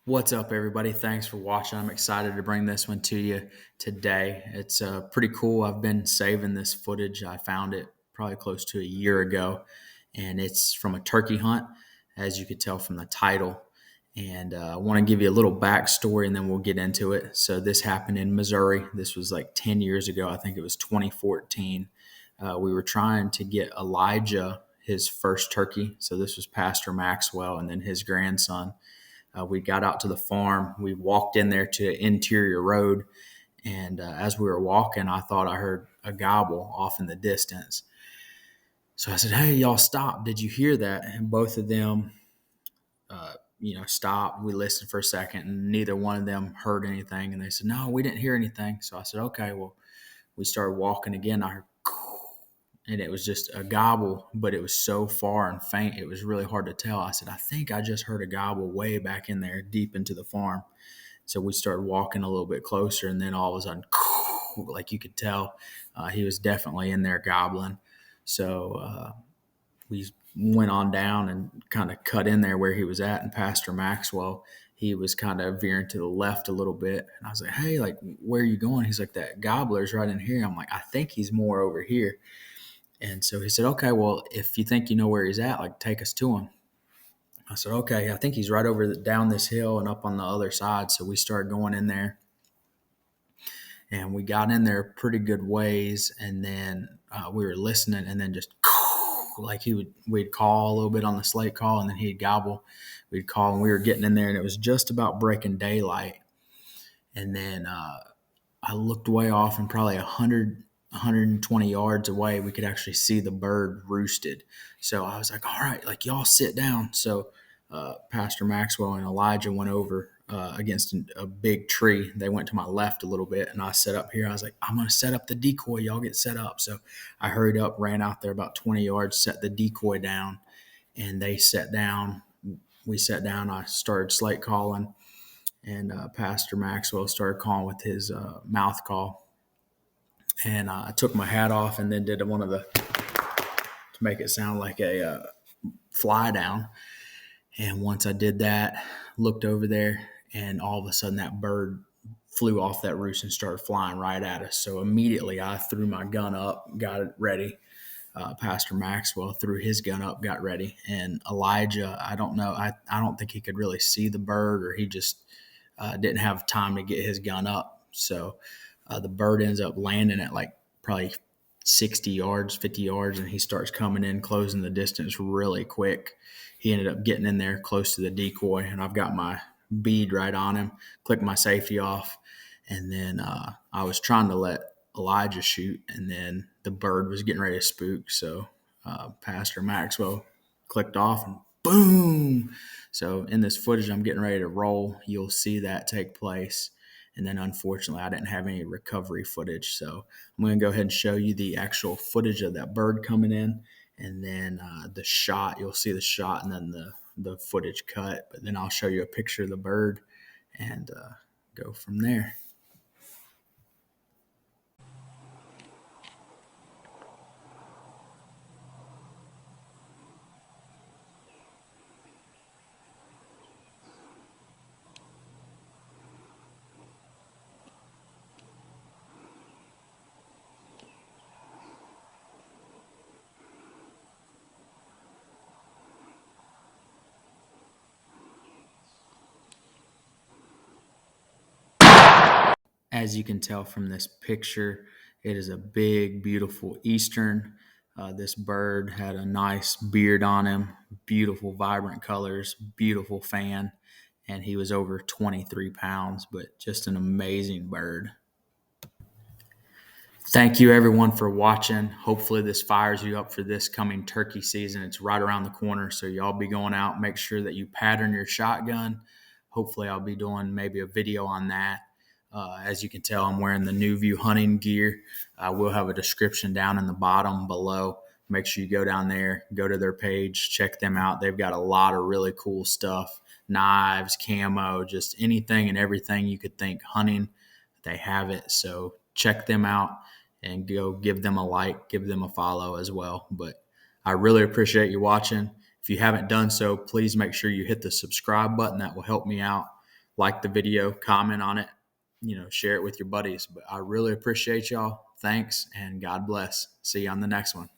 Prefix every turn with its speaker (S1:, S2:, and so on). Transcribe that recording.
S1: What's up, everybody? Thanks for watching. I'm excited to bring this one to you today. It's pretty cool. I've been saving this footage. I found it probably close to a year ago, and it's from a turkey hunt, as you could tell from the title. And I want to give you a little backstory, and then we'll get into it. So this happened in Missouri. This was like 10 years ago. I think it was 2014. We were trying to get Elijah his first turkey. So this was Pastor Maxwell and then his grandson. We got out to the farm. We walked in there to Interior Road. And as we were walking, I thought I heard a gobble off in the distance. So I said, "Hey, y'all, stop. Did you hear that?" And both of them, stopped. We listened for a second, and neither one of them heard anything. And they said, "No, we didn't hear anything." So I said, "Okay, well," we started walking again. I heard, and it was just a gobble, but it was so far and faint, it was really hard to tell. I said, "I think I just heard a gobble way back in there, deep into the farm." So we started walking a little bit closer, and then all of a sudden, like you could tell, he was definitely in there gobbling. So we went on down and kind of cut in there where he was at. And Pastor Maxwell, he was kind of veering to the left a little bit. And I was like, "Hey, like, where are you going?" He's like, "That gobbler's right in here." I'm like, "I think he's more over here." And so he said, "Okay, well, if you think you know where he's at, like, take us to him." I said, "Okay, I think he's right over down this hill and up on the other side." So we started going in there, and we got in there pretty good ways. And then we were listening, and then just like we'd call a little bit on the slate call, and then he'd gobble. We'd call, and we were getting in there, and it was just about breaking daylight. And then I looked way off, and probably 120 yards away, we could actually see the bird roosted. So I was like, "All right, like, y'all sit down." So Pastor Maxwell and Elijah went over against a big tree. They went to my left a little bit, and I set up here. I was like, "I'm going to set up the decoy. Y'all get set up." So I hurried up, ran out there about 20 yards, set the decoy down, and they sat down. We sat down. I started slate calling, and Pastor Maxwell started calling with his mouth call. And I took my hat off and then did one of the, to make it sound like a fly down. And once I did that, looked over there, and all of a sudden that bird flew off that roost and started flying right at us. So immediately I threw my gun up, got it ready. Pastor Maxwell threw his gun up, got ready. And Elijah, I don't know, I don't think he could really see the bird, or he just didn't have time to get his gun up. So the bird ends up landing at like probably 60 yards, 50 yards, and he starts coming in, closing the distance really quick. He ended up getting in there close to the decoy, and I've got my bead right on him, clicked my safety off, and then I was trying to let Elijah shoot, and then the bird was getting ready to spook. So Pastor Maxwell clicked off, and boom. So in this footage I'm getting ready to roll, you'll see that take place. And then unfortunately, I didn't have any recovery footage. So I'm going to go ahead and show you the actual footage of that bird coming in. And then the shot, you'll see the shot, and then the footage cut. But then I'll show you a picture of the bird and go from there. As you can tell from this picture, it is a big, beautiful Eastern. This bird had a nice beard on him, beautiful, vibrant colors, beautiful fan, and he was over 23 pounds, but just an amazing bird. Thank you, everyone, for watching. Hopefully this fires you up for this coming turkey season. It's right around the corner, so y'all be going out. Make sure that you pattern your shotgun. Hopefully I'll be doing maybe a video on that. As you can tell, I'm wearing the New View hunting gear. We'll have a description down in the bottom below. Make sure you go down there, go to their page, check them out. They've got a lot of really cool stuff, knives, camo, just anything and everything you could think hunting. They have it, so check them out and go give them a like, give them a follow as well. But I really appreciate you watching. If you haven't done so, please make sure you hit the subscribe button. That will help me out. like the video, comment on it, share it with your buddies. But I really appreciate y'all. Thanks, and God bless. See you on the next one.